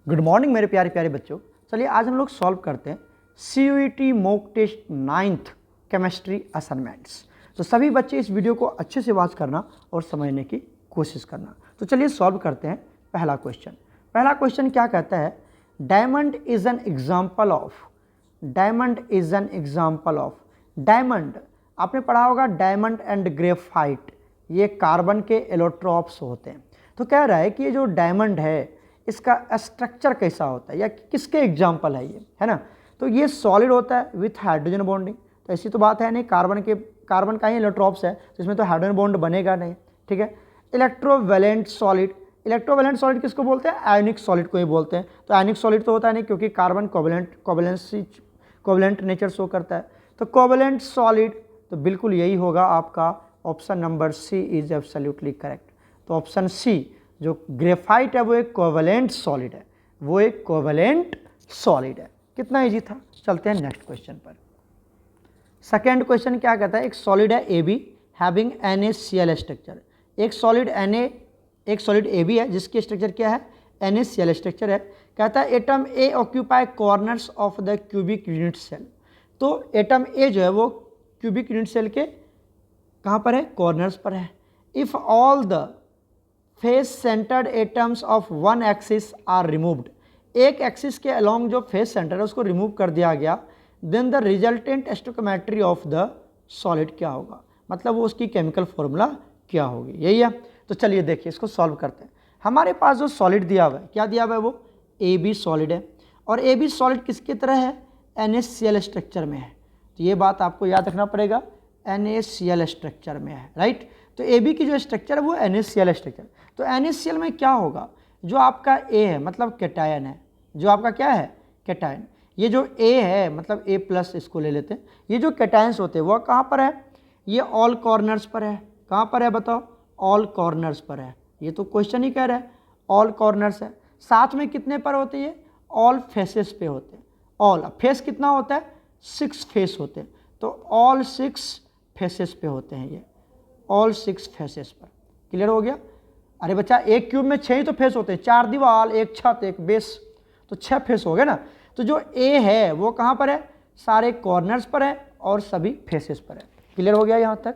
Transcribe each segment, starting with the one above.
Good morning मेरे प्यारे प्यारे बच्चों। चलिए आज हम लोग सॉल्व करते हैं CUET mock test 9th chemistry assignments. तो सभी बच्चे इस वीडियो को अच्छे से वॉच करना और समझने की कोशिश करना। तो चलिए सॉल्व करते हैं पहला क्वेश्चन क्या कहता है, diamond is an example of diamond. आपने पढ़ा होगा डायमंड एंड ग्रेफाइट, ये कार्बन के एलोट्रॉप्स होते हैं। तो कह रहा है कि ये जो डायमंड है इसका स्ट्रक्चर कैसा होता है या किसके एग्जाम्पल है ये, है ना। तो ये सॉलिड होता है विथ हाइड्रोजन बॉन्डिंग, तो ऐसी तो बात है नहीं, कार्बन का ही इलेक्ट्रॉप्स है तो इसमें तो हाइड्रोजन बॉन्ड बनेगा नहीं, ठीक है। इलेक्ट्रोवैलेंट सॉलिड किसको बोलते हैं, आयनिक सॉलिड को ही बोलते हैं। तो आयनिक सॉलिड तो होता है नहीं क्योंकि कार्बन कोवलेंट नेचर शो करता है। तो कोवलेंट सॉलिड तो बिल्कुल यही होगा आपका option number c is absolutely correct. तो ऑप्शन सी जो ग्रेफाइट है वो एक कोवलेंट सॉलिड है, कितना इजी था। चलते हैं नेक्स्ट क्वेश्चन पर। सेकेंड क्वेश्चन क्या कहता है, एक सॉलिड है AB हैविंग NaCl स्ट्रक्चर। एक सॉलिड AB है जिसकी स्ट्रक्चर क्या है, NaCl स्ट्रक्चर है। कहता है atom A occupy corners of the cubic unit cell. तो एटम A जो है वो क्यूबिक यूनिट सेल के कहाँ पर है, कॉर्नर्स पर है। If all the face centred atoms of one axis are removed, एक एक्सिस के अलोंग जो फेस सेंटर है उसको रिमूव कर दिया गया, then the resultant stoichiometry of the solid क्या होगा, मतलब वो उसकी केमिकल फॉर्मूला क्या होगी, यही है। तो चलिए देखिए इसको सॉल्व करते हैं। हमारे पास जो सॉलिड दिया हुआ है, क्या दिया हुआ है, वो AB सॉलिड है और AB सॉलिड किसकी तरह है, NaCl स्ट्रक्चर में है। तो ये बात आपको याद रखना पड़ेगा, NaCl स्ट्रक्चर में है, राइट। तो AB की जो स्ट्रक्चर है वो NaCl स्ट्रक्चर। तो NaCl में क्या होगा, जो आपका A है मतलब कैटायन है, जो आपका क्या है कैटायन। ये जो A है मतलब A+ इसको ले लेते हैं। ये जो कैटायंस होते हैं वो कहाँ पर है, ये ऑल कॉर्नर्स पर है। कहाँ पर है बताओ, ऑल कॉर्नर्स पर है। ये तो क्वेश्चन ही कह रहा है ऑल कॉर्नर्स है। साथ में कितने पर होते हैं, ऑल फेसेस पे होते हैं। ऑल फेस कितना होता है, 6 फेस होते हैं। तो ऑल 6 फेसेस पे होते हैं, ये ऑल 6 फेसेस पर। क्लियर हो गया। अरे बच्चा एक क्यूब में 6 ही तो फेस होते हैं, 4 दीवार, एक छत, एक बेस, तो 6 फेस हो गए ना। तो जो A है वो कहाँ पर है, सारे कॉर्नर्स पर है और सभी फेसेस पर है। क्लियर हो गया यहाँ तक,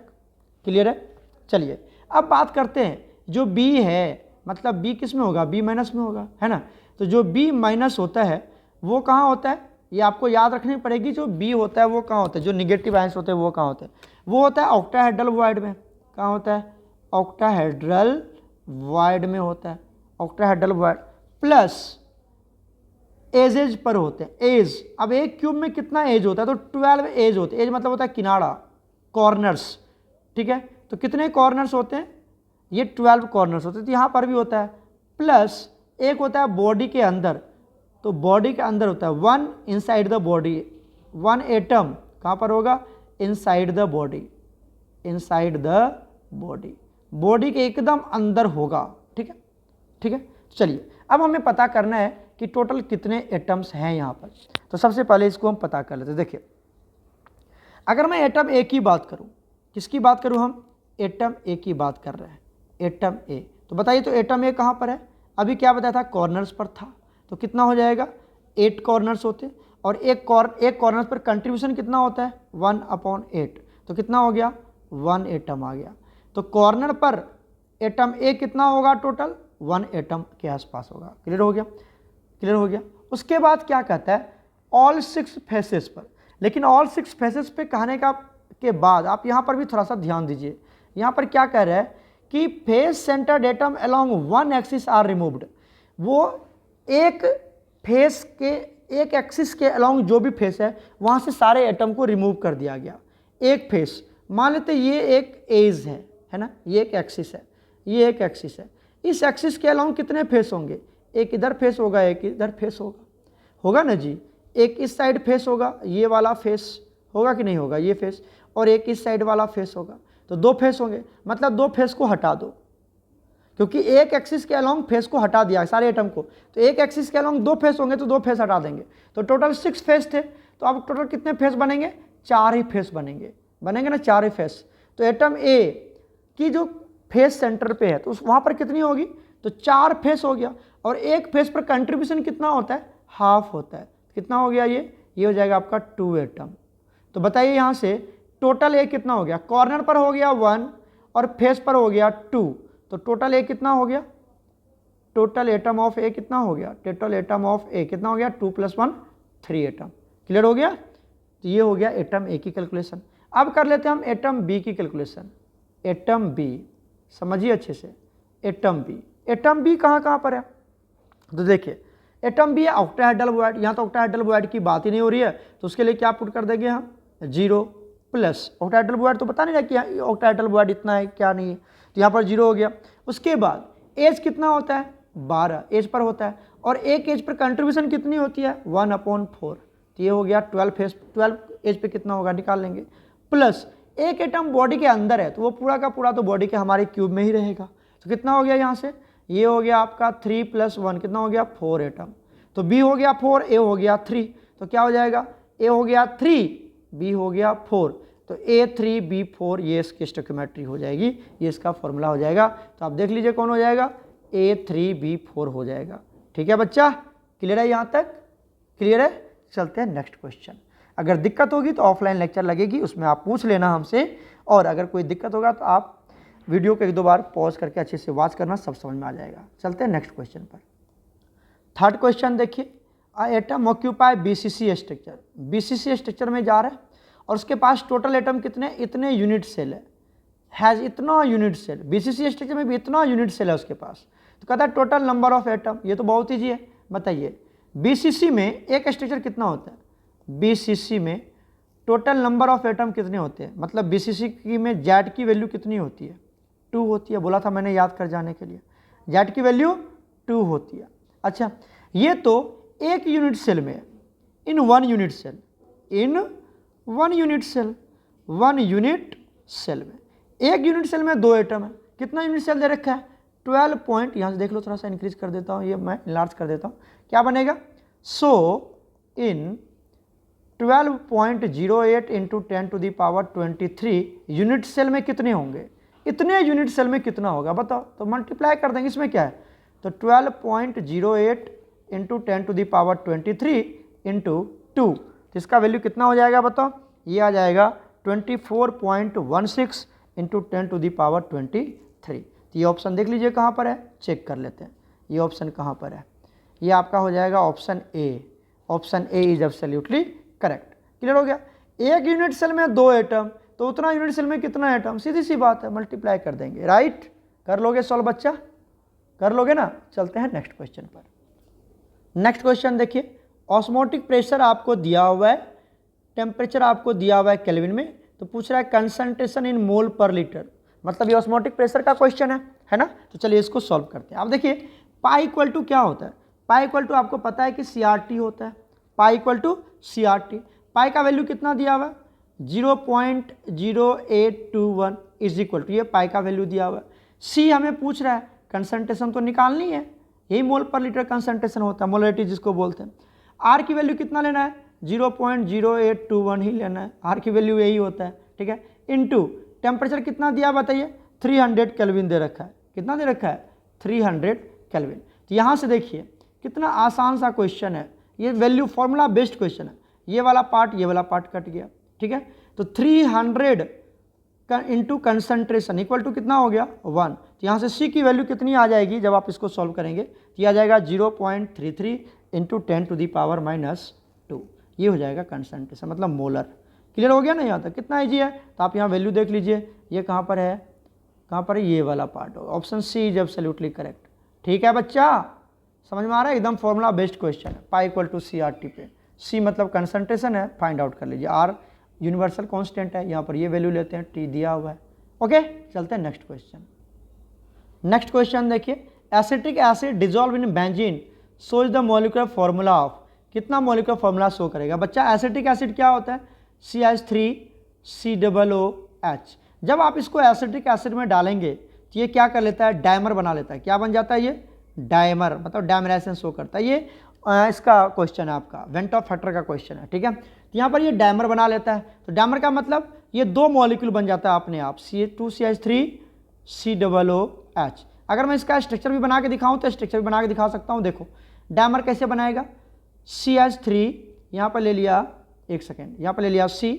क्लियर है। चलिए अब बात करते हैं जो B है, मतलब B किस में होगा, B- में होगा, है ना। तो जो B- होता है वो कहाँ होता है, ये आपको याद रखनी पड़ेगी। जो B होता है वो कहाँ होता है, जो निगेटिव आयंस होते हैं वो कहाँ होते हैं, वो होता है ऑक्टाहेड्रल वॉइड में। कहाँ होता है, ऑक्टाहेड्रल वॉइड में होता है, ऑक्टाहेड्रल वॉइड प्लस एजेज पर होते हैं, एज। अब एक क्यूब में कितना एज होता है, तो 12 एज होते हैं। एज मतलब होता है किनारा, कॉर्नर्स, ठीक है। तो कितने कॉर्नर्स होते हैं, ये 12 कॉर्नर्स होते हैं। तो यहाँ पर भी होता है प्लस एक होता है बॉडी के अंदर। तो बॉडी के अंदर होता है 1 इनसाइड द बॉडी, 1 एटम कहाँ पर होगा, inside the body, inside the body, body के एकदम अंदर होगा, ठीक है, ठीक है। चलिए अब हमें पता करना है कि टोटल कितने एटम्स हैं यहाँ पर। तो सबसे पहले इसको हम पता कर लेते हैं। देखिए अगर मैं एटम A की बात करूँ, किसकी बात करूँ, हम एटम A की बात कर रहे हैं, एटम A। तो बताइए तो एटम A कहाँ पर है, अभी क्या बताया था, कॉर्नर्स पर था। तो कितना हो जाएगा, 8 कॉर्नर्स होते और एक कॉर्नर्स पर कंट्रीब्यूशन कितना होता है, 1/8। तो कितना हो गया, 1 एटम आ गया। तो कॉर्नर पर एटम A कितना होगा, टोटल 1 एटम के आसपास होगा। क्लियर हो गया, क्लियर हो गया। उसके बाद क्या कहता है, ऑल 6 फेसेस पर। लेकिन ऑल 6 फेसेस पे कहने के बाद आप यहाँ पर भी थोड़ा सा ध्यान दीजिए। यहाँ पर क्या कह रहा है कि face centred atom along one axis are removed. वो एक फेस के, एक एक्सिस के अलोंग जो भी फेस है वहाँ से सारे एटम को रिमूव कर दिया गया। एक फेस मान लेते ये एक एज है ना, ये एक एक्सिस है, ये एक एक्सिस है। इस एक्सिस के अलावा कितने फेस होंगे, एक इधर फेस होगा, एक इधर फेस होगा ना जी। एक इस साइड फेस होगा, ये वाला फेस होगा कि नहीं होगा, ये फेस, और एक इस साइड वाला फेस होगा। तो 2 फेस होंगे, मतलब 2 फेस को हटा दो, क्योंकि एक एक्सिस के अलोंग फेस को हटा दिया सारे एटम को। तो एक एक्सिस के अलोंग 2 फेस होंगे तो 2 फेस हटा देंगे। तो टोटल 6 फेस थे। तो अब टोटल कितने फेस बनेंगे, 4 ही फेस बनेंगे ना, 4 ही फेस। तो एटम A की जो फेस सेंटर पे है तो वहाँ पर कितनी होगी, तो 4 फेस हो गया। और एक फेज पर कंट्रीब्यूशन कितना होता है, हाफ होता है। कितना हो गया ये हो जाएगा आपका 2 एटम। तो बताइए यहाँ से टोटल ए कितना हो गया, कॉर्नर पर हो गया 1 और फेस पर हो गया 2, तो टोटल ए कितना हो गया, टोटल एटम ऑफ ए कितना हो गया, टोटल एटम ऑफ ए कितना हो गया 2 + 1 3 एटम। क्लियर हो गया। तो ये हो गया एटम ए की कैलकुलेशन। अब कर लेते हैं हम एटम बी की कैलकुलेशन। एटम बी समझिए अच्छे से, एटम बी कहाँ पर है, तो देखिए एटम बी है ऑक्टाहेड्रल बॉन्ड। यहाँ तो ऑक्टाहेड्रल बॉन्ड की बात ही नहीं हो रही है, तो उसके लिए क्या पुट कर देंगे हम 0 प्लस ऑक्टाहेड्रल बॉन्ड तो पता नहीं है कि ऑक्टाहेड्रल बॉन्ड इतना है क्या नहीं है, तो यहाँ पर 0 हो गया। उसके बाद एज कितना होता है 12 एज पर होता है, और एक एज पर कंट्रीब्यूशन कितनी होती है 1/4, तो ये हो गया 12 एज पे कितना होगा निकाल लेंगे, प्लस एक एटम बॉडी के अंदर है तो वो पूरा का पूरा तो बॉडी के हमारे क्यूब में ही रहेगा, तो कितना हो गया यहाँ से, ये हो गया आपका 3 + 1 कितना हो गया 4 एटम। तो बी हो गया 4, ए हो गया 3, तो क्या हो जाएगा, ए हो गया 3, बी हो गया 4, तो A3B4 ये इसकी स्टोइकियोमेट्री हो जाएगी, ये इसका फॉर्मूला हो जाएगा। तो आप देख लीजिए कौन हो जाएगा, A3B4 हो जाएगा। ठीक है बच्चा, क्लियर है यहाँ तक, क्लियर है। चलते हैं नेक्स्ट क्वेश्चन। अगर दिक्कत होगी तो ऑफलाइन लेक्चर लगेगी, उसमें आप पूछ लेना हमसे, और अगर कोई दिक्कत होगा तो आप वीडियो को 1-2 बार पॉज करके अच्छे से वॉच करना, सब समझ में आ जाएगा। चलते हैं नेक्स्ट क्वेश्चन पर। थर्ड क्वेश्चन देखिए, atom occupy BCC structure, BCC structure में जा रहा है और उसके पास टोटल एटम कितने, इतने यूनिट सेल है, हैज़ इतना यूनिट सेल, BCC स्ट्रक्चर में भी इतना यूनिट सेल है उसके पास। तो कहता है टोटल नंबर ऑफ एटम, ये तो बहुत ईजी है। बताइए BCC में एक स्ट्रक्चर कितना होता है, BCC में टोटल नंबर ऑफ एटम कितने होते हैं, मतलब BCC की में Z की वैल्यू कितनी होती है, 2 होती है, बोला था मैंने याद कर जाने के लिए, Z की वैल्यू 2 होती है। अच्छा, ये तो एक यूनिट सेल में, इन 1 यूनिट सेल, इन 1 यूनिट सेल, 1 यूनिट सेल में, एक यूनिट सेल में 2 एटम है। कितना यूनिट सेल दे रखा है 12 पॉइंट, यहाँ से देख लो, थोड़ा सा इंक्रीज कर देता हूँ, ये मैं इनलार्ज कर देता हूँ, क्या बनेगा, सो इन 12.08 × 10⁻23 यूनिट सेल में कितने होंगे, इतने यूनिट सेल में कितना होगा बताओ, तो मल्टीप्लाई कर देंगे, इसमें क्या है, तो 12.08 × 10⁻23 × 2, तो इसका वैल्यू कितना हो जाएगा बताओ, ये आ जाएगा 24.16 × 10⁻23। तो ये ऑप्शन देख लीजिए कहाँ पर है, चेक कर लेते हैं ये ऑप्शन कहाँ पर है, ये आपका हो जाएगा option A. Option A is absolutely correct. Clear हो गया। एक यूनिट सेल में 2 एटम, तो उतना यूनिट सेल में कितना एटम, सीधी सी बात है, मल्टीप्लाई कर देंगे। राइट, कर लोगे सॉल्व बच्चा, कर लोगे ना। चलते हैं नेक्स्ट क्वेश्चन पर। नेक्स्ट क्वेश्चन देखिए, ऑस्मोटिक प्रेशर आपको दिया हुआ है, टेम्परेचर आपको दिया हुआ है केल्विन में, तो पूछ रहा है कंसंट्रेशन इन मोल पर लीटर, मतलब ये ऑस्मोटिक प्रेशर का क्वेश्चन है ना। तो चलिए इसको सॉल्व करते हैं। आप देखिए पाई इक्वल टू क्या होता है, पाई इक्वल टू आपको पता है कि CRT होता है, पाई इक्वल टू CRT। पाई का वैल्यू कितना दिया हुआ है 0.0821 इज इक्वल टू, ये पाई का वैल्यू दिया हुआ है। सी हमें पूछ रहा है कंसंट्रेशन तो निकालनी है, यही मोल पर लीटर कंसंट्रेशन होता है, मोलरिटी जिसको बोलते हैं। आर की वैल्यू कितना लेना है 0.0821 ही लेना है, आर की वैल्यू यही होता है, ठीक है। इनटू टेम्परेचर कितना दिया बताइए 300 केल्विन दे रखा है, कितना दे रखा है 300 केल्विन। तो यहाँ से देखिए कितना आसान सा क्वेश्चन है, ये वैल्यू फॉर्मूला बेस्ड क्वेश्चन है, ये वाला पार्ट कट गया, ठीक है। तो 300 इंटू कंसंट्रेशन इक्वल टू कितना हो गया 1। तो यहाँ से सी की वैल्यू कितनी आ जाएगी जब आप इसको सॉल्व करेंगे, तो ये आ जाएगा 0.33 इंटू 10⁻², ये हो जाएगा कंसंट्रेशन, मतलब मोलर। क्लियर हो गया ना यहाँ तक, कितना ईजी है। तो आप यहाँ वैल्यू देख लीजिए, ये कहाँ पर है, ये वाला पार्ट होगा, option c is absolutely correct. ठीक है बच्चा, समझ में आ रहा है, एकदम फॉर्मूला बेस्ड क्वेश्चन है। पाई इक्वल टू CRT पे, सी मतलब कंसंट्रेशन है, फाइंड आउट कर लीजिए। आर यूनिवर्सल कांस्टेंट है, यहाँ पर ये वैल्यू लेते हैं, टी दिया हुआ है। ओके, चलते हैं नेक्स्ट क्वेश्चन। नेक्स्ट क्वेश्चन देखिए, acetic acid dissolve in benzene shows the molecular formula of, कितना मॉलिक्यूलर फॉर्मूला शो करेगा बच्चा। एसिटिक एसिड क्या होता है CH3COOH। जब आप इसको एसिटिक एसिड में डालेंगे तो ये क्या कर लेता है, डायमर बना लेता है। क्या बन जाता है ये, डायमर, मतलब डायमराइजेशन शो करता है। ये इसका क्वेश्चन है आपका, वेंटॉप फैक्टर का क्वेश्चन है, ठीक है। तो यहाँ पर ये डायमर बना लेता है, तो डायमर का मतलब ये 2 मॉलिक्यूल बन जाता है अपने आप, CH2CH3COOH। अगर मैं इसका स्ट्रक्चर भी बना के दिखाऊं तो स्ट्रक्चर भी बना के दिखा सकता हूं। देखो डायमर कैसे बनाएगा, CH3 यहाँ पर ले लिया, एक सेकेंड, यहाँ पर ले लिया C,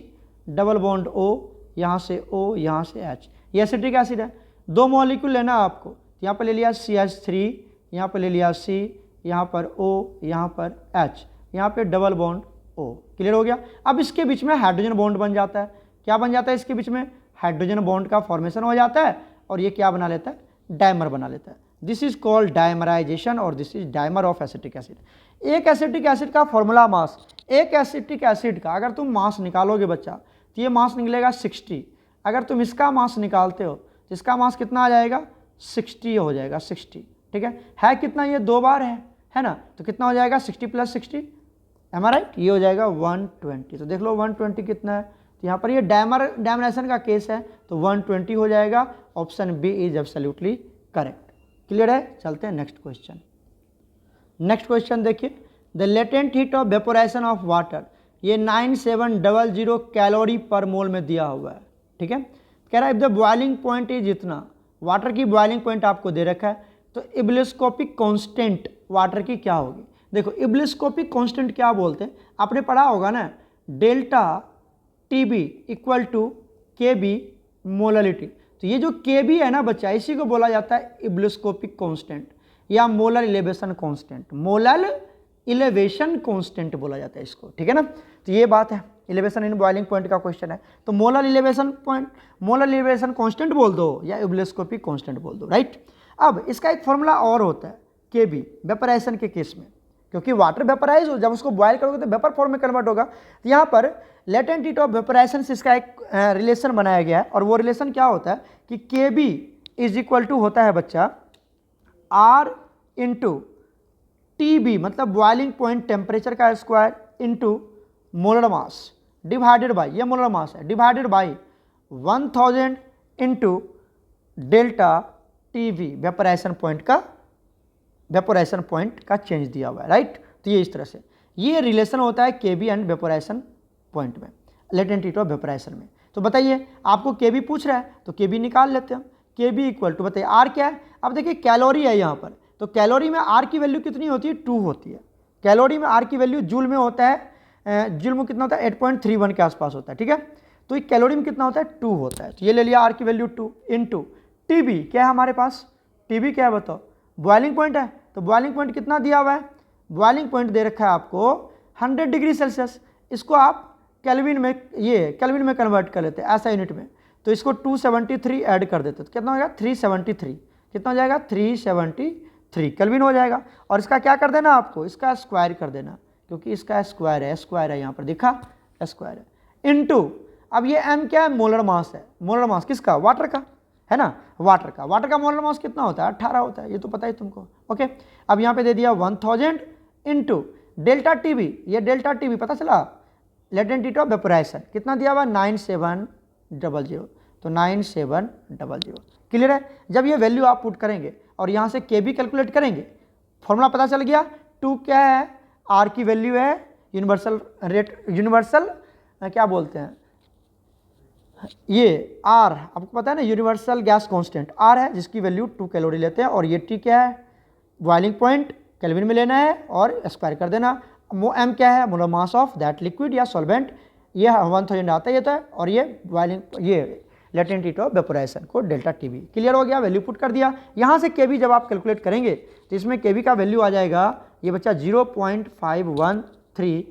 डबल बॉन्ड O, यहाँ से O, यहाँ से H, ये एसिटिक एसिड है। 2 मॉलिक्यूल लेना आपको, यहाँ पर ले लिया CH3, यहाँ पर ले लिया C, यहाँ पर O, यहाँ पर H, यहाँ पे डबल बॉन्ड O। क्लियर हो गया। अब इसके बीच में हाइड्रोजन बॉन्ड बन जाता है। क्या बन जाता है इसके बीच में, हाइड्रोजन बॉन्ड का फॉर्मेशन हो जाता है और ये क्या बना लेता है, डायमर बना लेता है। दिस इज कॉल्ड डायमराइजेशन और this is dimer of acetic acid. एक एसिटिक एसिड का फॉर्मूला मास, एक एसिटिक एसिड का अगर तुम मास निकालोगे बच्चा तो ये मास निकलेगा 60। अगर तुम इसका मास निकालते हो तो इसका मास कितना आ जाएगा, 60 हो जाएगा, 60। ठीक है कितना, ये 2 बार है ना, तो कितना हो जाएगा 60 + 60, एम आई राइट, ये हो जाएगा 120। तो देख लो 120 कितना है, तो यहाँ पर ये डायमरेशन का केस है तो 120 हो जाएगा। Option b is absolutely correct. Clear है। चलते हैं नेक्स्ट क्वेश्चन। नेक्स्ट क्वेश्चन देखिए, the latent heat of vaporisation of water, ये 9700 कैलोरी पर मोल में दिया हुआ है। ठीक है, कह रहा है if the boiling point is इतना, वाटर की बॉइलिंग पॉइंट आपको दे रखा है, तो इब्लिस्कोपिक कांस्टेंट वाटर की क्या होगी। देखो इब्लिस्कोपिक कांस्टेंट क्या बोलते हैं, आपने पढ़ा होगा ना, delta TB equal to KB molarity. तो ये जो KB है ना बच्चा, इसी को बोला जाता है इब्लिस्कोपिक कांस्टेंट या molar elevation constant, molar elevation constant बोला जाता है इसको। ठीक है ना, तो ये बात है, इलेवेशन इन बॉइलिंग पॉइंट का क्वेश्चन है, तो molar elevation point, molar elevation constant बोल दो या इब्लिस्कोपिक कांस्टेंट बोल दो, राइट। अब इसका एक फॉर्मूला और होता है KB वेपराइजेशन के केस में, क्योंकि वाटर वेपराइज हो, जब उसको बॉयल करोगे तो वेपर फॉर्म में कन्वर्ट होगा। तो यहाँ पर लेटेंट हीट ऑफ वेपराइजेशन से इसका एक रिलेशन बनाया गया है, और वो रिलेशन क्या होता है कि KB इज इक्वल टू होता है बच्चा R इंटू TB, मतलब बॉइलिंग पॉइंट टेम्परेचर का square into molar mass divided by, ये मोलर मास है, divided by 1000 into delta TB vaporisation point का चेंज दिया हुआ है, राइट। तो ये इस तरह से ये रिलेशन होता है KB एंड वेपोराइजेशन पॉइंट में, लेटेंट हीट ऑफ वेपोराइजेशन में। तो बताइए आपको KB पूछ रहा है तो KB निकाल लेते हैं। KB इक्वल टू बताइए R क्या है, अब देखिए कैलोरी है यहाँ पर, तो कैलोरी में R की वैल्यू कितनी होती है, 2 होती है। कैलोरी में R की वैल्यू जूल में होता है, जूल में कितना होता है 8.31 के आसपास होता है। ठीक है, तो ये कैलोरी में कितना होता है 2 होता है, तो ये ले लिया R की वैल्यू 2 इंटू TB क्या है हमारे पास, TB क्या है बताओ, बॉइलिंग पॉइंट है, तो बॉइलिंग पॉइंट कितना दिया हुआ है, बॉइलिंग पॉइंट दे रखा है आपको 100 डिग्री सेल्सियस। इसको आप केल्विन में, ये केल्विन में कन्वर्ट कर लेते हैं ऐसा यूनिट में, तो इसको 273 ऐड कर देते तो कितना हो जाएगा 373, कितना हो जाएगा 373 केल्विन हो जाएगा। और इसका क्या कर देना आपको, इसका स्क्वायर कर देना, क्योंकि इसका स्क्वायर है यहाँ पर दिखा, स्क्वायर है इनटू, अब ये m क्या है, मोलर मास है, मोलर मास किसका, वाटर का है ना, वाटर का मोलर मास कितना होता है 18 होता है, ये तो पता ही तुमको। ओके, अब यहाँ पे दे दिया 1000 इंटू डेल्टा TB, ये डेल्टा TB पता चला, लेटेंट हीट ऑफ वेपोराइजेशन कितना दिया हुआ 9700, तो 9700। क्लियर है। जब ये वैल्यू आप पुट करेंगे और यहाँ से KB कैलकुलेट करेंगे, फॉर्मूला पता चल गया, 2 क्या है, R की वैल्यू है यूनिवर्सल रेट, यूनिवर्सल क्या बोलते हैं ये R, आपको पता है ना यूनिवर्सल गैस कांस्टेंट R है, जिसकी वैल्यू 2 कैलोरी लेते हैं, और ये T क्या है, बॉइलिंग पॉइंट केल्विन में लेना है और स्क्वायर कर देना। M क्या है, molar mass of that liquid या सॉल्वेंट, ये 1000 आता है, ये तो है, और ये बॉइलिंग, ये लेटेंट हीट ऑफ वेपोराइजेशन को डेल्टा TB। क्लियर हो गया, वैल्यू पुट कर दिया। यहाँ से KB जब आप कैलकुलेट करेंगे तो इसमें KB का वैल्यू आ जाएगा ये बच्चा 0.513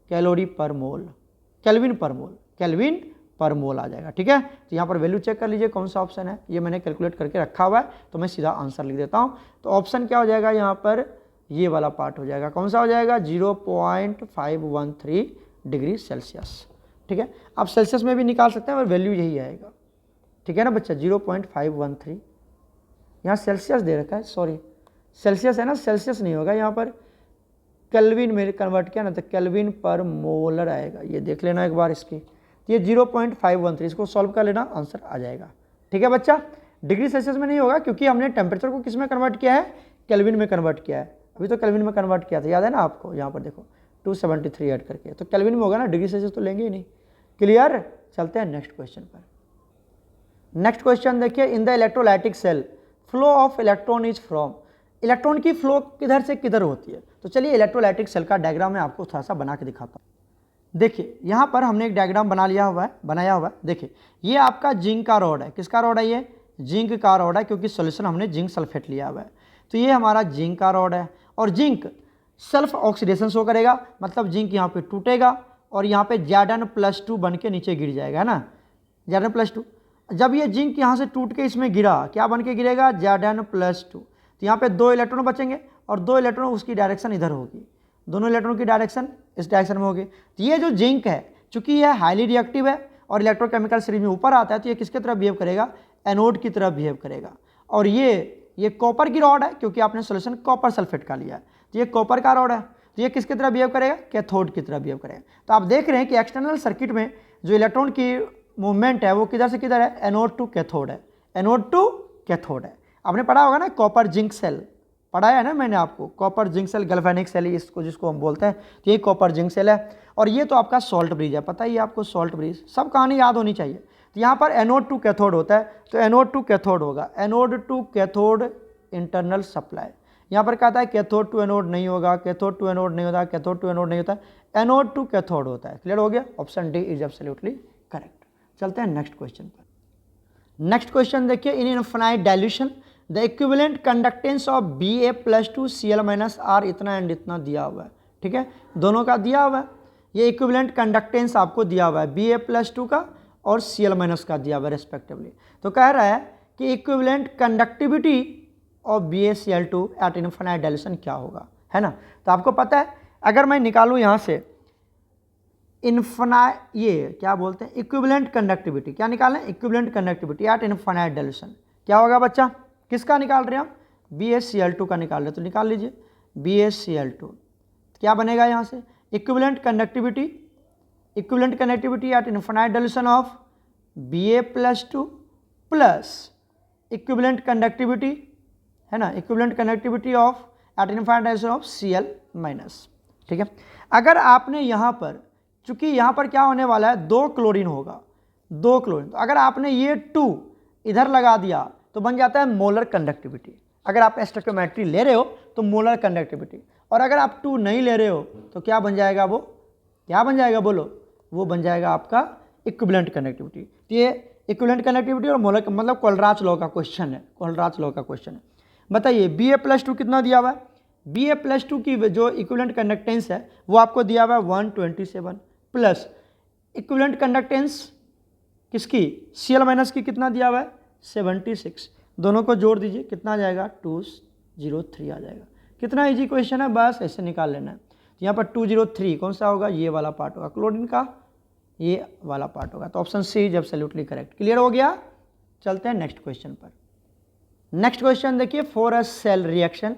कैलोरी पर मोल, केल्विन पर मोल आ जाएगा। ठीक है, तो यहाँ पर वैल्यू चेक कर लीजिए कौन सा ऑप्शन है, ये मैंने कैलकुलेट करके रखा हुआ है, तो मैं सीधा आंसर लिख देता हूँ। तो ऑप्शन क्या हो जाएगा यहाँ पर, ये वाला पार्ट हो जाएगा, कौन सा हो जाएगा 0.513 डिग्री सेल्सियस। ठीक है, आप सेल्सियस में भी निकाल सकते हैं और वैल्यू यही आएगा। ठीक है ना बच्चा, 0.513, यहाँ सेल्सियस दे रखा है, सॉरी सेल्सियस है ना, सेल्सियस नहीं होगा यहाँ पर, केल्विन में कन्वर्ट किया ना तो केल्विन पर मोलर आएगा, ये देख लेना एक बार इसकी, ये 0.513, इसको सॉल्व कर लेना, आंसर आ जाएगा। ठीक है बच्चा, डिग्री सेल्सियस में नहीं होगा क्योंकि हमने टेम्परेचर को किस में कन्वर्ट किया है, केल्विन में कन्वर्ट किया है, अभी तो केल्विन में कन्वर्ट किया था, याद है ना आपको, यहाँ पर देखो 273 ऐड करके, तो केल्विन में होगा ना, डिग्री सेल्सियस तो लेंगे ही नहीं। क्लियर, चलते हैं नेक्स्ट क्वेश्चन पर। नेक्स्ट क्वेश्चन देखिए, in the electrolytic cell flow of electron is from, electron की फ्लो किधर से किधर होती है। तो चलिए इलेक्ट्रोलाइटिक सेल का डायग्राम मैं आपको थोड़ा सा बना के दिखाता हूँ। देखिए यहाँ पर हमने एक डायग्राम बनाया हुआ है। देखिए ये आपका जिंक का रॉड है, किसका रॉड है, ये जिंक का रॉड है, क्योंकि सोल्यूशन हमने जिंक सल्फेट लिया हुआ है। तो ये हमारा जिंक का रॉड है, और जिंक सेल्फ ऑक्सीडेशन शो करेगा, मतलब जिंक यहाँ पे टूटेगा और यहाँ पे Zn+2 बन के नीचे गिर जाएगा, है ना, Zn+2। जब ये जिंक यहाँ से टूट के इसमें गिरा, क्या बन के गिरेगा, Zn+2। तो यहाँ पे 2 इलेक्ट्रॉन बचेंगे और 2 इलेक्ट्रॉन उसकी डायरेक्शन इधर होगी, दोनों इलेक्ट्रॉन की डायरेक्शन इस डायरेक्शन में होगी। तो ये जो जिंक है, चूंकि यह हाईली रिएक्टिव है और इलेक्ट्रोकेमिकल सीरीज में ऊपर आता है, तो ये किसके तरफ बिहेव करेगा, एनोड की तरफ बिहेव करेगा। और ये कॉपर की रॉड है, क्योंकि आपने सोल्यूशन कॉपर सल्फेट का लिया है, तो ये कॉपर का रॉड है, तो ये किसकी तरफ बिहेव करेगा, कैथोड की तरफ बिहेव करेगा। तो आप देख रहे हैं कि एक्सटर्नल सर्किट में जो इलेक्ट्रॉन की मूवमेंट है वो किधर से किधर है, एनोड टू कैथोड है, एनोड टू कैथोड है। आपने पढ़ा होगा ना कॉपर जिंक सेल, पढ़ाया है ना मैंने आपको, copper zinc cell galvanic cell इसको जिसको हम बोलते हैं, तो ये कॉपर जिंक सेल है। और ये तो आपका सॉल्ट ब्रिज है, पता ही है आपको सॉल्ट ब्रिज, सब कहानी याद होनी चाहिए। तो यहाँ पर एनोड टू कैथोड होता है, तो एनोड टू कैथोड होगा, anode to cathode internal supply. यहाँ पर कहता है कैथोड टू एनोड नहीं होगा, कैथोड टू एनोड नहीं होता, कैथोड टू एनोड नहीं होता, एनोड टू कैथोड होता है। क्लियर हो गया, option D is absolutely correct. चलते हैं नेक्स्ट क्वेश्चन पर। नेक्स्ट क्वेश्चन देखिए, in infinite dilution the equivalent conductance of Ba+2 Cl-R इतना एंड इतना दिया हुआ है, ठीक है, दोनों का दिया हुआ है। ये इक्विवेलेंट कंडक्टेंस आपको दिया हुआ है Ba+2 का और Cl- का दिया हुआ है रेस्पेक्टिवली। तो कह रहा है कि equivalent conductivity of BaCl2 at infinite dilution क्या होगा, है ना। तो आपको पता है, अगर मैं निकालूँ यहाँ से इनफिनाइट, ये क्या बोलते हैं, इक्विवेलेंट कंडक्टिविटी, क्या निकालें, equivalent conductivity at infinite dilution, क्या होगा बच्चा, किसका निकाल रहे हैं हम, BaCl2 का निकाल रहे हैं, तो निकाल लीजिए BaCl2, क्या बनेगा यहाँ से, equivalent conductivity at infinite dilution of Ba+2 plus equivalent conductivity, है ना, equivalent conductivity of at infinite dilution of Cl-, ठीक है। अगर आपने यहाँ पर, चूंकि यहाँ पर क्या होने वाला है, 2 क्लोरीन होगा, 2 क्लोरीन, तो अगर आपने ये 2 इधर लगा दिया तो बन जाता है मोलर कंडक्टिविटी। अगर आप स्टोइकियोमेट्री ले रहे हो तो मोलर कंडक्टिविटी, और अगर आप 2 नहीं ले रहे हो तो क्या बन जाएगा, वो क्या बन जाएगा, बोलो, वो बन जाएगा आपका इक्विवेलेंट कंडक्टिविटी। तो ये इक्विवेलेंट कंडक्टिविटी और मोलर, मतलब कोलराच लॉ का क्वेश्चन है, कोलराच लॉ का क्वेश्चन है। बताइए Ba+2 कितना दिया हुआ है, Ba+2 की जो इक्विवेलेंट कंडक्टेंस है वो आपको दिया हुआ है 127 प्लस इक्विवेलेंट कंडक्टेंस किसकी, Cl- की कितना दिया हुआ है 76, दोनों को जोड़ दीजिए कितना आ जाएगा 203 आ जाएगा। कितना इजी क्वेश्चन है, बस ऐसे निकाल लेना है। तो यहाँ पर 203 कौन सा होगा, ये वाला पार्ट होगा, क्लोरीन का ये वाला पार्ट होगा। तो option c is absolutely correct. Clear हो गया, चलते हैं नेक्स्ट क्वेश्चन पर। नेक्स्ट क्वेश्चन देखिए, फॉर अ सेल रिएक्शन,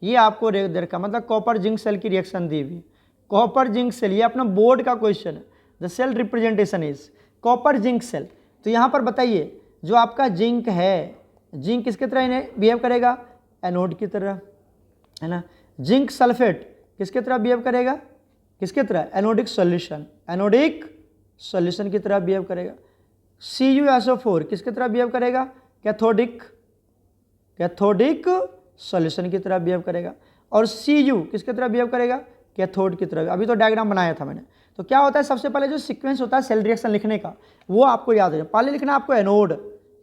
ये आपको देखा, मतलब कॉपर जिंक सेल की रिएक्शन दी हुई, कॉपर जिंक सेल, ये अपना बोर्ड का क्वेश्चन है। The cell representation is copper zinc cell. तो यहाँ पर बताइए, जो आपका जिंक है, जिंक किसकी तरह इन्हें बिहेव करेगा, एनोड की तरह, है ना। जिंक सल्फेट किसकी तरह बिहेव करेगा, किसकी तरह, एनोडिक सॉल्यूशन, एनोडिक सॉल्यूशन की तरह बिहेव करेगा। CuSO4 किसकी तरह बिहेव करेगा, कैथोडिक सॉल्यूशन की तरह बिहेव करेगा। और Cu किसकी तरह बिहेव करेगा, कैथोड की तरह। अभी तो डायग्राम बनाया था मैंने। तो क्या होता है, सबसे पहले जो सीक्वेंस होता है सेल रिएक्शन लिखने का, वो आपको याद है। पहले लिखना है आपको एनोड,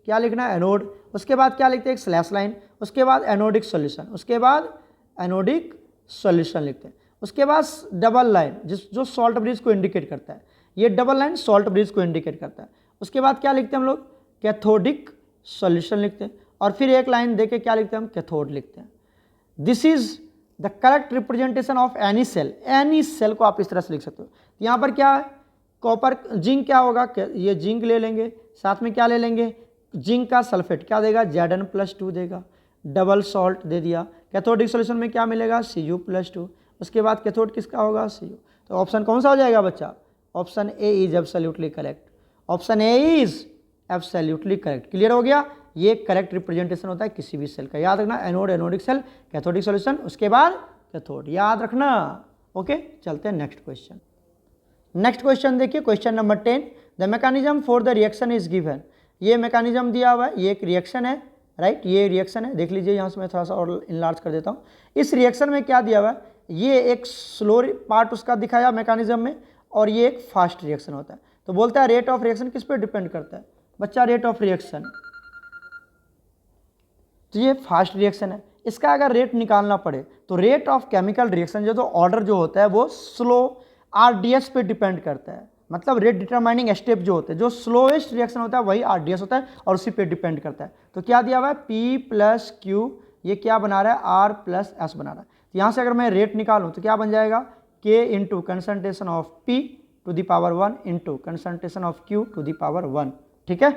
क्या लिखना है, एनोड, उसके बाद क्या लिखते हैं, एक स्लैश लाइन, उसके बाद एनोडिक सॉल्यूशन, उसके बाद एनोडिक सॉल्यूशन लिखते हैं, उसके बाद डबल लाइन जो सॉल्ट ब्रिज को इंडिकेट करता है, ये डबल लाइन सॉल्ट ब्रिज को इंडिकेट करता है। उसके बाद क्या लिखते हैं हम लोग, कैथोडिक सॉल्यूशन लिखते हैं, और फिर एक लाइन देके क्या लिखते हैं हम, कैथोड लिखते हैं। This is the correct representation of any cell, any cell को आप इस तरह से लिख सकते हो। यहाँ पर क्या है, कॉपर जिंक क्या होगा, ये जिंक ले लेंगे, साथ में क्या ले लेंगे, जिंक का सल्फेट क्या देगा, Zn+2 देगा, डबल सॉल्ट दे दिया। कैथोडिक सॉल्यूशन में क्या मिलेगा, Cu+2, उसके बाद कैथोड किसका होगा, Cu। तो ऑप्शन कौन सा हो जाएगा बच्चा, option A is absolutely correct, option A is absolutely correct. Clear हो गया, ये करेक्ट रिप्रेजेंटेशन होता है किसी भी सेल का। याद रखना, anode anodic cell, cathodic solution, उसके बाद कैथोड, याद रखना। ओके, चलते हैं नेक्स्ट क्वेश्चन। नेक्स्ट क्वेश्चन देखिए, question number 10, the mechanism for the reaction is given. ये मैकेनिज्म दिया हुआ है, ये एक रिएक्शन है, राइट। ये रिएक्शन है, देख लीजिए यहाँ से मैं थोड़ा सा और इनलार्ज कर देता हूँ। इस रिएक्शन में क्या दिया हुआ है, ये एक स्लो पार्ट उसका दिखाया मैकेनिज्म में, और ये एक फास्ट रिएक्शन होता है। तो बोलता है रेट ऑफ रिएक्शन किस पे डिपेंड करता है बच्चा, रेट ऑफ रिएक्शन। तो ये फास्ट रिएक्शन है, इसका अगर रेट निकालना पड़े तो रेट ऑफ केमिकल रिएक्शन जो तो ऑर्डर जो होता है वो स्लो आरडीएस पे डिपेंड करता है। मतलब रेट डिटरमाइनिंग स्टेप जो होते हैं, जो स्लोएस्ट रिएक्शन होता है वही आरडीएस होता है और उसी पे डिपेंड करता है। तो क्या दिया हुआ है, P प्लस Q, ये क्या बना रहा है, R प्लस S बना रहा है। तो यहाँ से अगर मैं रेट निकालूँ तो क्या बन जाएगा, K into concentration of P to the power 1 into concentration of Q to the power 1। ठीक है,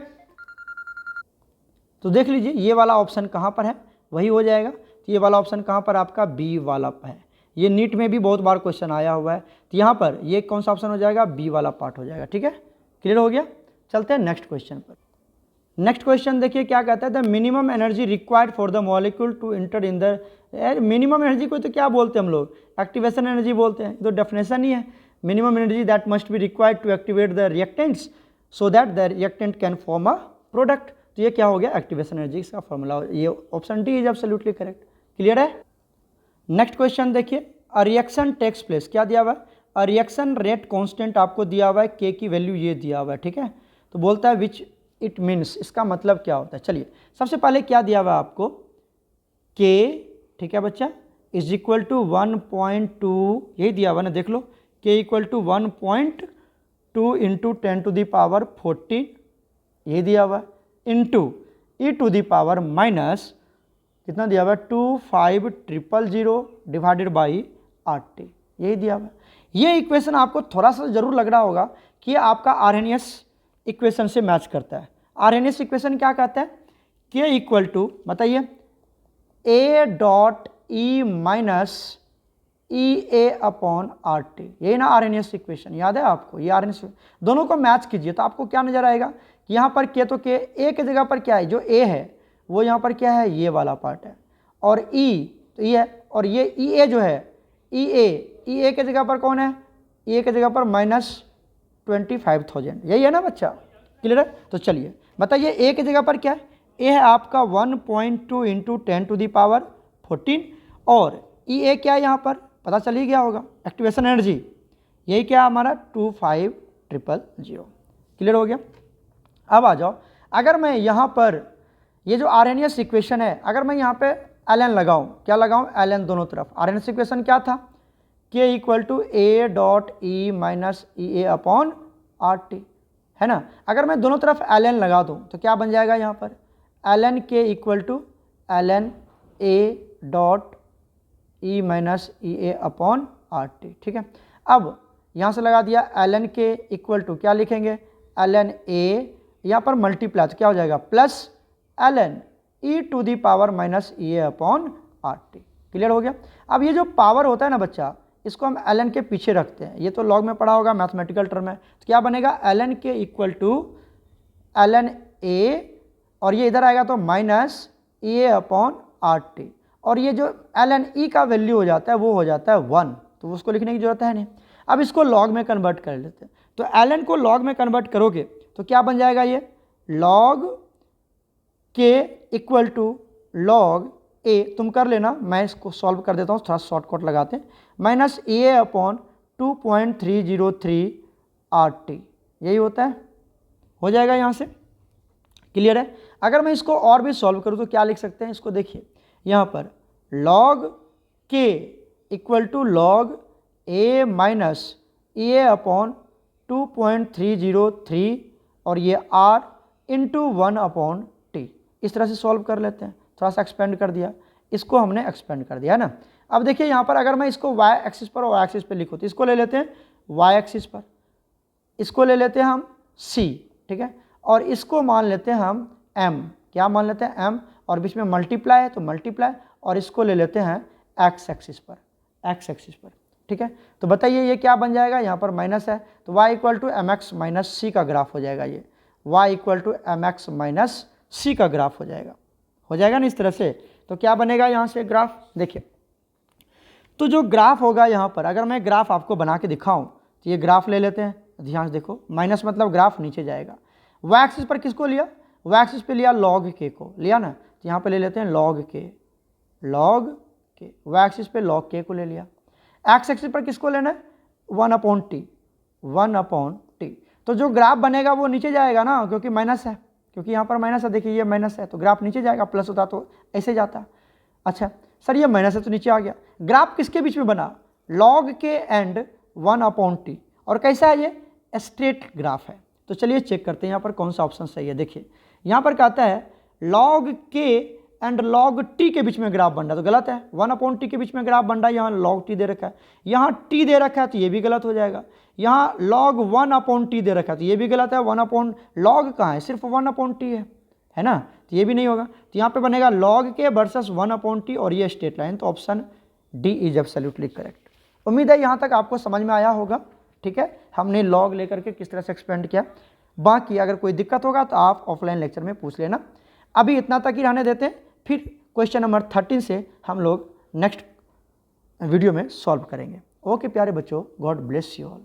तो देख लीजिए ये वाला ऑप्शन कहाँ पर है, वही हो जाएगा। तो ये वाला ऑप्शन कहाँ पर आपका, बी वाला है। ये नीट में भी बहुत बार क्वेश्चन आया हुआ है। तो यहाँ पर ये कौन सा ऑप्शन हो जाएगा, बी वाला पार्ट हो जाएगा। ठीक है, क्लियर हो गया। चलते हैं नेक्स्ट क्वेश्चन पर। नेक्स्ट क्वेश्चन देखिए क्या कहता है, the minimum energy required for the molecule to enter in the, minimum energy को तो क्या बोलते हैं हम लोग, एक्टिवेशन एनर्जी बोलते हैं। तो डेफिनेशन ही है, minimum energy that must be required to activate the reactants so that the reactant can form a product. तो ये क्या हो गया, एक्टिवेशन एनर्जी का फॉर्मूला। ये option D is absolutely correct. Clear है। नेक्स्ट क्वेश्चन देखिए, अ रिएक्शन टेक्स प्लेस, क्या दिया हुआ है, अ रिएक्शन रेट कांस्टेंट आपको दिया हुआ है, के की वैल्यू ये दिया हुआ है। ठीक है, तो बोलता है विच इट मीन्स, इसका मतलब क्या होता है। चलिए सबसे पहले क्या दिया हुआ है आपको, के, ठीक है बच्चा, इज इक्वल टू 1.2, यही दिया हुआ ना, देख लो, k equal to 1.2 into 10 to the power 14, यही दिया हुआ है, into e to the power minus कितना दिया हुआ है, 25000 डिवाइडेड बाई RT, यही दिया हुआ है। ये इक्वेशन आपको थोड़ा सा जरूर लग रहा होगा कि ये आपका आरएनएस इक्वेशन से मैच करता है। आरएनएस इक्वेशन क्या कहता है, के इक्वल टू, बताइए, A dot e minus EA upon RT, यही ना आरएनएस इक्वेशन, याद है आपको। ये आरएनएस दोनों को मैच कीजिए तो आपको क्या नजर आएगा कि यहाँ पर के, तो के ए की जगह पर क्या है, जो ए है वो यहाँ पर क्या है, ये वाला पार्ट है, और ई तो ये है, और ये ई ए जो है, ई ए की जगह पर कौन है, ई ए की जगह पर -25,000, यही है ना बच्चा, क्लियर है। तो चलिए बताइए ए की जगह पर क्या है, ए है आपका 1.2 इंटू 10 टू द पावर 14, और ई ए क्या है यहाँ पर, पता चल ही गया होगा, एक्टिवेशन एनर्जी, यही क्या हमारा 25000, क्लियर हो गया। अब आ जाओ, अगर मैं यहाँ पर ये जो आरएनएस इक्वेशन है, अगर मैं यहाँ पे ln लगाऊँ, क्या लगाऊँ, ln दोनों तरफ। आरएनएस इक्वेशन क्या था, k equal to A dot e minus EA upon RT, है ना। अगर मैं दोनों तरफ ln लगा दूँ तो क्या बन जाएगा यहाँ पर, ln k equal to ln A dot e minus EA upon RT। ठीक है, अब यहाँ से लगा दिया ln के इक्वल टू, क्या लिखेंगे, ln A, यहाँ पर मल्टीप्लाई तो क्या हो जाएगा, plus ln e to the power minus EA upon RT, clear हो गया। अब ये जो पावर होता है ना बच्चा, इसको हम ln के पीछे रखते हैं, ये तो लॉग में पढ़ा होगा मैथमेटिकल टर्म है। तो क्या बनेगा, ln k equal to ln A, और ये इधर आएगा तो माइनस EA अपॉन RT, और ये जो ln e का वैल्यू हो जाता है वो हो जाता है 1, तो उसको लिखने की जरूरत है नहीं। अब इसको लॉग में कन्वर्ट कर लेते हैं, तो ln को लॉग में कन्वर्ट करोगे तो क्या बन जाएगा, ये log के इक्वल टू लॉग ए, तुम कर लेना, मैं इसको सॉल्व कर देता हूँ, थोड़ा शॉर्टकट लगाते हैं, माइनस EA अपॉन 2.303 RT, यही होता है, हो जाएगा यहाँ से, क्लियर है। अगर मैं इसको और भी सॉल्व करूँ तो क्या लिख सकते हैं, इसको देखिए, यहाँ पर log k equal to log a minus EA upon 2.303, और ये R इंटू 1 अपॉन T, इस तरह से सॉल्व कर लेते हैं। थोड़ा सा एक्सपेंड कर दिया, इसको हमने एक्सपेंड कर दिया है ना। अब देखिए यहाँ पर अगर मैं इसको y एक्सिस पर और y एक्सिस पर लिखूँ तो इसको ले लेते हैं y एक्सिस पर, इसको ले लेते हैं हम c, ठीक है, और इसको मान लेते हैं हम m, क्या मान लेते हैं m, और बीच में मल्टीप्लाई है तो मल्टीप्लाई, और इसको ले लेते हैं x एक्सिस पर, ठीक है। तो बताइए ये क्या बन जाएगा, यहाँ पर माइनस है तो y equal to mx minus c का ग्राफ हो जाएगा, ये y equal to mx minus c का ग्राफ हो जाएगा ना इस तरह से। तो क्या बनेगा यहाँ से ग्राफ, देखिए, तो जो ग्राफ होगा यहाँ पर, अगर मैं ग्राफ आपको बना के दिखाऊं तो ये ग्राफ ले लेते हैं, ध्यान से देखो, माइनस मतलब ग्राफ नीचे जाएगा। y एक्सिस पर किसको लिया, y एक्सिस पे लिया लॉग के को, लिया ना, तो यहाँ पे ले लेते हैं log k, y एक्सिस पे log k को ले लिया, x एक्सिस पर किसको लेना है 1/t, तो जो ग्राफ बनेगा वो नीचे जाएगा ना, क्योंकि माइनस है, क्योंकि यहाँ पर माइनस है, देखिए ये माइनस है तो ग्राफ नीचे जाएगा, प्लस होता तो ऐसे जाता। अच्छा सर ये माइनस है तो नीचे आ गया। ग्राफ किसके बीच में बना, log k एंड 1/t, और कैसा है ये स्ट्रेट ग्राफ है। तो चलिए चेक करते हैं यहाँ पर कौन सा ऑप्शन सही है। देखिए यहाँ पर कहता है log k and log t के बीच में ग्राफ बन रहा है, तो गलत है। 1/t के बीच में ग्राफ बन रहा है, यहाँ log t दे रखा है, यहाँ t दे रखा है तो ये भी गलत हो जाएगा। यहाँ log 1/t दे रखा है तो ये भी गलत है, log कहाँ है, सिर्फ 1/t है ना, तो ये भी नहीं होगा। तो यहाँ पे बनेगा log k वर्सेस 1/t और ये स्ट्रेट लाइन, तो option D is absolutely correct. उम्मीद है यहाँ तक आपको समझ में आया होगा। ठीक है, हमने log लेकर के किस तरह से एक्सपेंड किया। बाकी अगर कोई दिक्कत होगा तो आप ऑफलाइन लेक्चर में पूछ लेना। अभी इतना तक ही रहने देते हैं, फिर क्वेश्चन नंबर 13 से हम लोग नेक्स्ट वीडियो में सॉल्व करेंगे। ओके प्यारे बच्चों, गॉड ब्लेस यू ऑल।